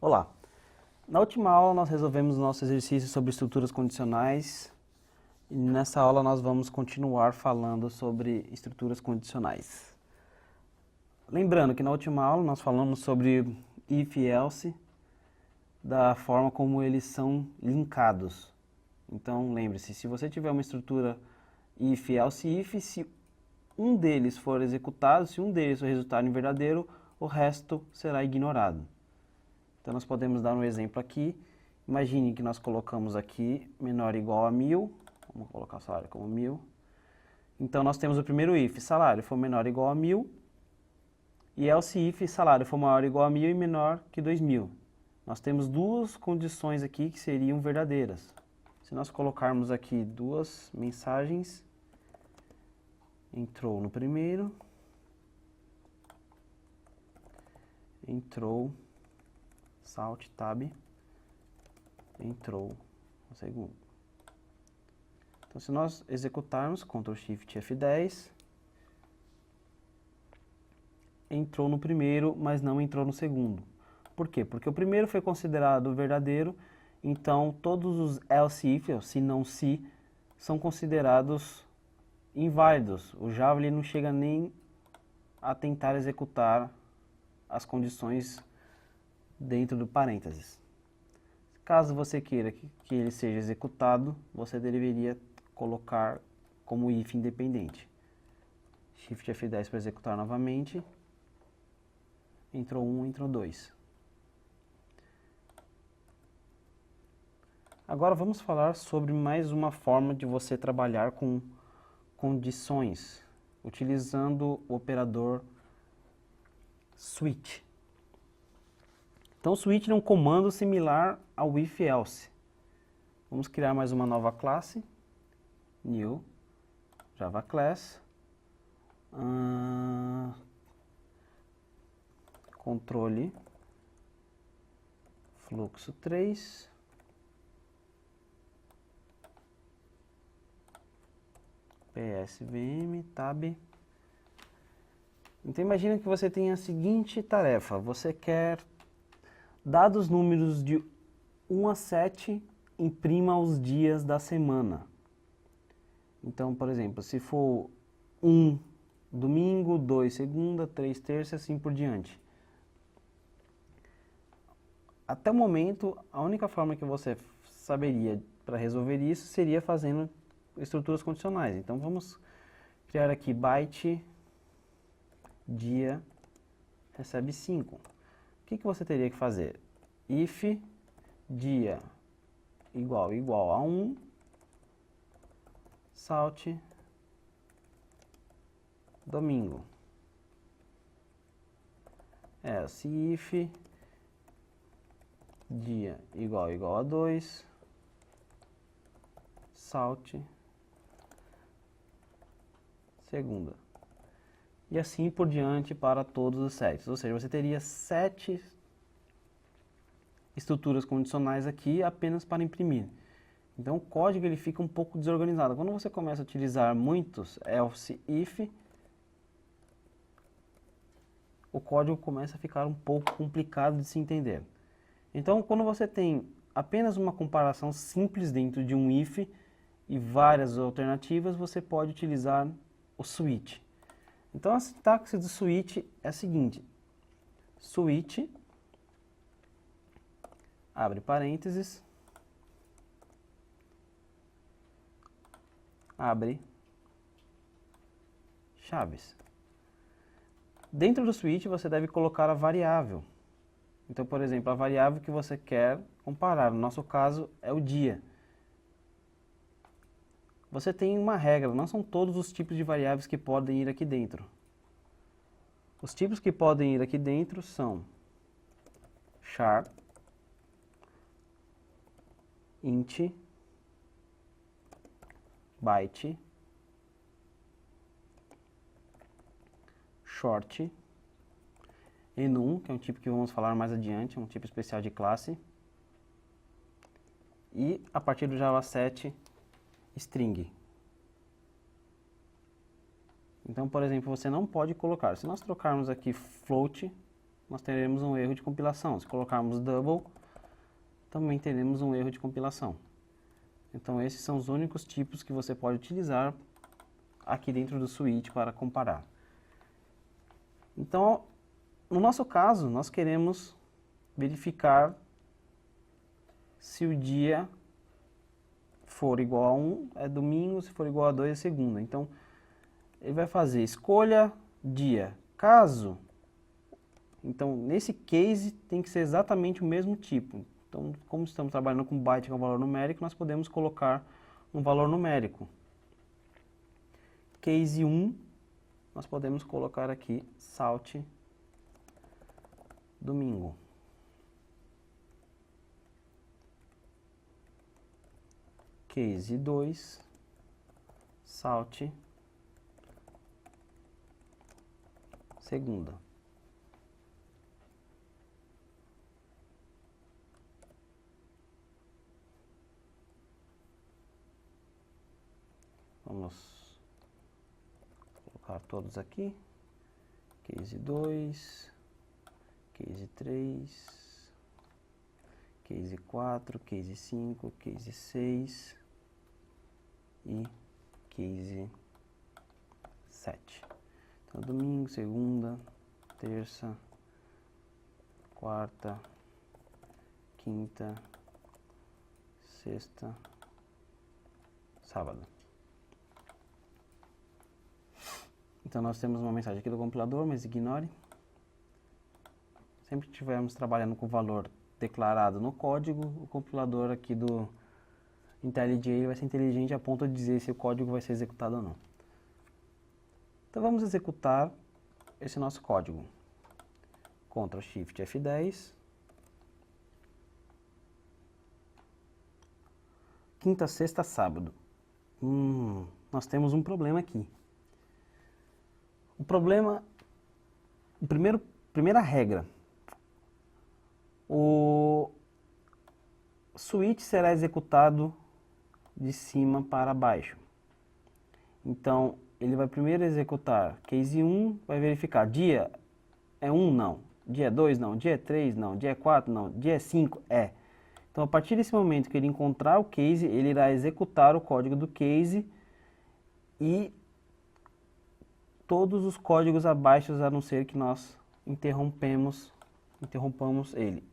Olá! Na última aula nós resolvemos o nosso exercício sobre estruturas condicionais e nessa aula nós vamos continuar falando sobre estruturas condicionais. Lembrando que na última aula nós falamos sobre if e else, da forma como eles são linkados. Então lembre-se, se você tiver uma estrutura if, else, if, se um deles for executado, se um deles for resultado em verdadeiro, o resto será ignorado. Então nós podemos dar um exemplo aqui. Imagine que nós colocamos aqui menor ou igual a 1000. Vamos colocar o salário como 1000. Então nós temos o primeiro if, salário for menor ou igual a 1000. E else if, salário for maior ou igual a 1000 e menor que 2000. Nós temos duas condições aqui que seriam verdadeiras. Se nós colocarmos aqui duas mensagens, entrou no primeiro, entrou, Alt Tab, entrou no segundo. Então, se nós executarmos Ctrl Shift F10, entrou no primeiro, mas não entrou no segundo. Por quê? Porque o primeiro foi considerado verdadeiro, então todos os else if, ou se não se, são considerados inválidos. O Java ele não chega nem a tentar executar as condições dentro do parênteses. Caso você queira que ele seja executado, você deveria colocar como if independente. Shift F10 para executar novamente. Entrou 1, entrou 2. Agora vamos falar sobre mais uma forma de você trabalhar com condições, utilizando o operador switch. Então, o switch é um comando similar ao if else. Vamos criar mais uma nova classe, new, Java class, controle, fluxo 3, psvm, tab. Então, imagina que você tem a seguinte tarefa, você quer, dados os números de 1 a 7, imprima os dias da semana. Então, por exemplo, se for 1 domingo, 2 segunda, 3 terça, assim por diante. Até o momento, a única forma que você saberia para resolver isso seria fazendo estruturas condicionais. Então, vamos criar aqui byte, dia, recebe 5. O que você teria que fazer? If dia igual a 1, Salt domingo. Else if dia igual a 2, Salt segunda. E assim por diante para todos os sets. Ou seja, você teria 7 estruturas condicionais aqui apenas para imprimir. Então o código ele fica um pouco desorganizado. Quando você começa a utilizar muitos else if, o código começa a ficar um pouco complicado de se entender. Então quando você tem apenas uma comparação simples dentro de um if e várias alternativas, você pode utilizar o switch. Então a sintaxe do switch é a seguinte: switch, abre parênteses, abre chaves. Dentro do switch você deve colocar a variável. Então, por exemplo, a variável que você quer comparar, no nosso caso é o dia. Você tem uma regra, não são todos os tipos de variáveis que podem ir aqui dentro. Os tipos que podem ir aqui dentro são char, int, byte, short, enum, que é um tipo que vamos falar mais adiante, um tipo especial de classe, e a partir do Java 7, string. Então, por exemplo, você não pode colocar, se nós trocarmos aqui float nós teremos um erro de compilação. Se colocarmos double, também teremos um erro de compilação. Então esses são os únicos tipos que você pode utilizar aqui dentro do switch para comparar. Então, no nosso caso, nós queremos verificar se o dia for igual a 1 é domingo, se for igual a 2 é segunda. Então, ele vai fazer escolha dia. Caso, então nesse case tem que ser exatamente o mesmo tipo. Então, como estamos trabalhando com byte, que é um valor numérico, nós podemos colocar um valor numérico. Case 1, nós podemos colocar aqui salt domingo. Case 2, salt segunda. Vamos colocar todos aqui. Case 2, Case 3, Case 4, Case 5, Case 6 e Case 7. Então, domingo, segunda, terça, quarta, quinta, sexta, sábado. Então nós temos uma mensagem aqui do compilador, mas ignore. Sempre que estivermos trabalhando com o valor declarado no código, o compilador aqui do IntelliJ vai ser inteligente a ponto de dizer se o código vai ser executado ou não. Então vamos executar esse nosso código. Ctrl Shift F10. Quinta, sexta, sábado. Nós temos um problema aqui. O problema, primeira regra, o switch será executado de cima para baixo. Então, ele vai primeiro executar case 1, vai verificar dia é 1, não, dia é 2, não, dia é 3, não, dia é 4, não, dia é 5, é. Então, a partir desse momento que ele encontrar o case, ele irá executar o código do case e todos os códigos abaixo, a não ser que nós interrompamos ele.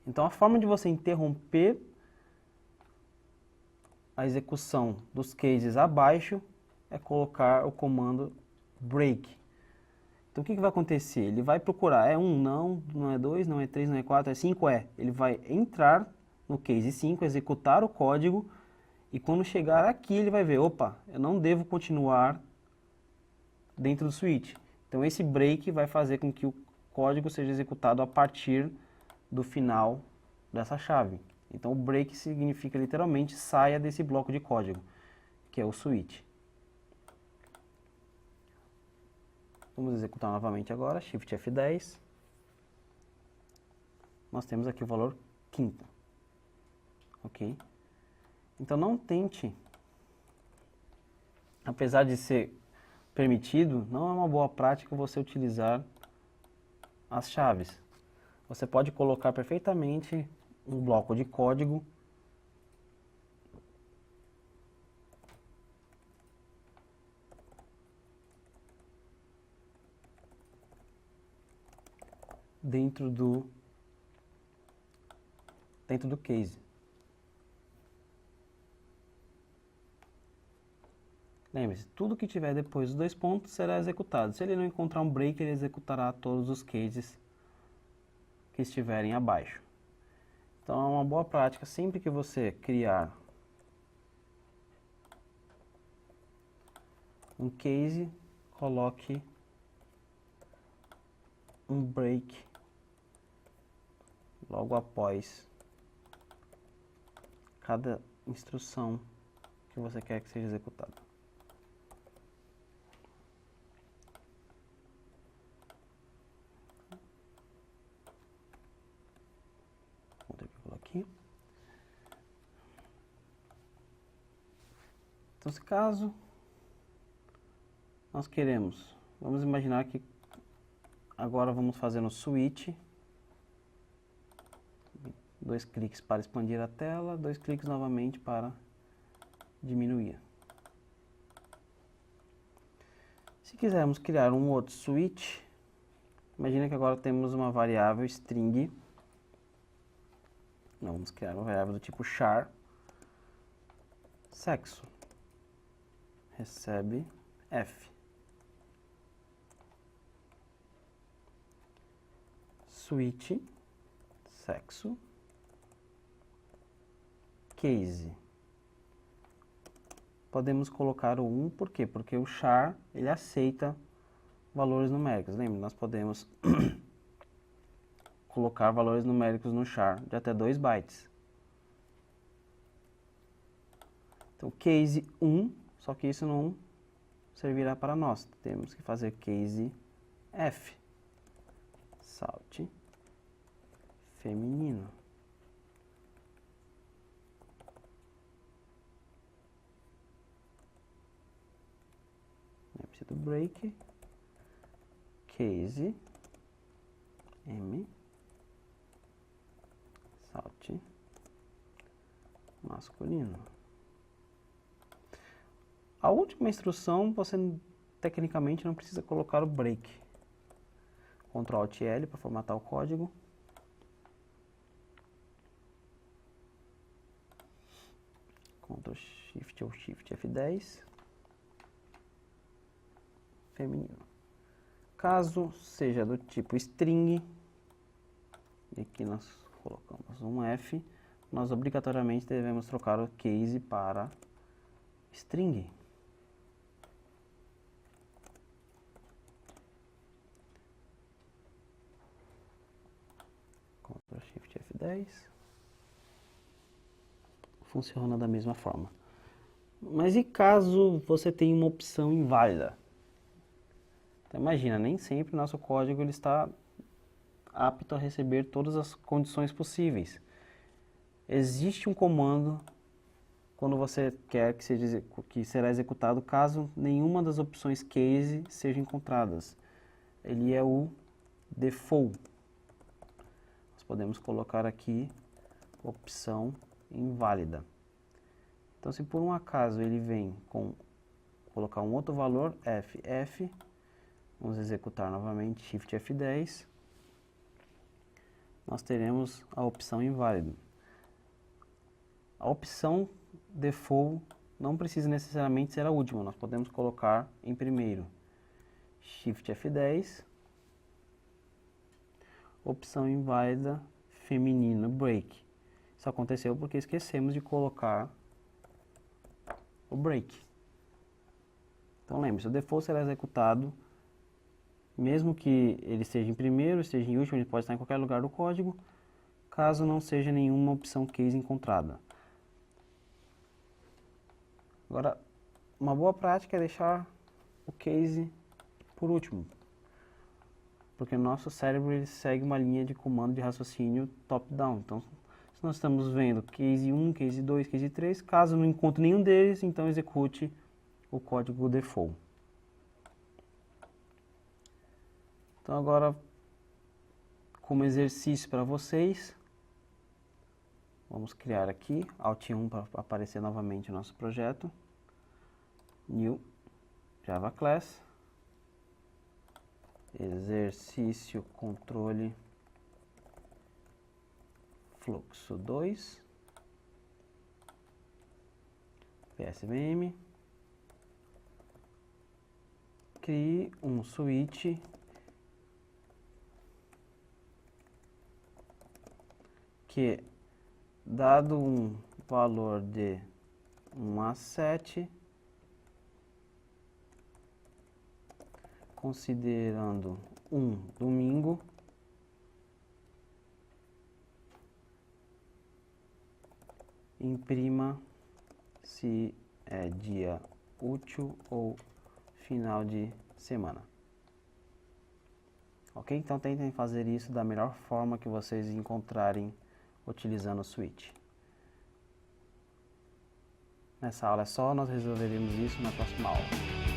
Então, a forma de você interromper a execução dos cases abaixo é colocar o comando break. Então, o que vai acontecer? Ele vai procurar, é 1, não é 2, não é 3, não é 4, é 5, é. Ele vai entrar no case 5, executar o código, e quando chegar aqui, ele vai ver, opa, eu não devo continuar dentro do switch. Então esse break vai fazer com que o código seja executado a partir do final dessa chave. Então o break significa literalmente saia desse bloco de código, que é o switch. Vamos executar novamente agora, Shift F10. Nós temos aqui o valor quinta. Ok? Então não tente, apesar de ser permitido, não é uma boa prática você utilizar as chaves. Você pode colocar perfeitamente um bloco de código dentro do case. Lembre-se, tudo que tiver depois dos 2 pontos será executado. Se ele não encontrar um break, ele executará todos os cases que estiverem abaixo. Então é uma boa prática, sempre que você criar um case, coloque um break logo após cada instrução que você quer que seja executada. Aqui. Então, se caso nós queremos, vamos imaginar que Agora vamos fazer no switch. 2 cliques para expandir a tela, 2 cliques novamente para diminuir. Se quisermos criar um outro switch, imagina que agora temos uma variável string. Vamos criar uma variável do tipo char sexo. Recebe F. Switch sexo case. Podemos colocar o 1, por quê? Porque o char, ele aceita valores numéricos. Lembra, nós podemos colocar valores numéricos no char de até 2 bytes. Então, case 1, só que isso não servirá para nós. Temos que fazer case F. Salt feminino. Do break, case M, salt masculino. A última instrução você tecnicamente não precisa colocar o break. Ctrl Alt L para formatar o código. Ctrl Shift ou Shift F10. Feminino. Caso seja do tipo string, e aqui nós colocamos um F, nós obrigatoriamente devemos trocar o case para string. Ctrl Shift F10. Funciona da mesma forma. Mas e caso você tenha uma opção inválida? Então, imagina, nem sempre o nosso código ele está apto a receber todas as condições possíveis. Existe um comando quando você quer que será executado caso nenhuma das opções case seja encontradas. Ele é o default. Nós podemos colocar aqui opção inválida. Então, se por um acaso ele vem colocar um outro valor, F, vamos executar novamente, Shift F10, nós teremos a opção inválida. A opção default não precisa necessariamente ser a última, nós podemos colocar em primeiro. Shift F10, opção inválida, feminino, break. Isso aconteceu porque esquecemos de colocar o break. Então lembre-se, o default será executado mesmo que ele esteja em primeiro, esteja em último, ele pode estar em qualquer lugar do código, caso não seja nenhuma opção case encontrada. Agora, uma boa prática é deixar o case por último, porque o nosso cérebro ele segue uma linha de comando de raciocínio top-down. Então, se nós estamos vendo case 1, case 2, case 3, caso não encontre nenhum deles, então execute o código default. Então agora, como exercício para vocês, vamos criar aqui, Alt 1 para aparecer novamente o nosso projeto, New Java Class, exercício controle fluxo 2, PSVM, crie um switch que, dado um valor de 1 a 7, considerando um domingo, imprima se é dia útil ou final de semana. Ok? Então tentem fazer isso da melhor forma que vocês encontrarem utilizando o switch. Nessa aula é só, nós resolveremos isso na próxima aula.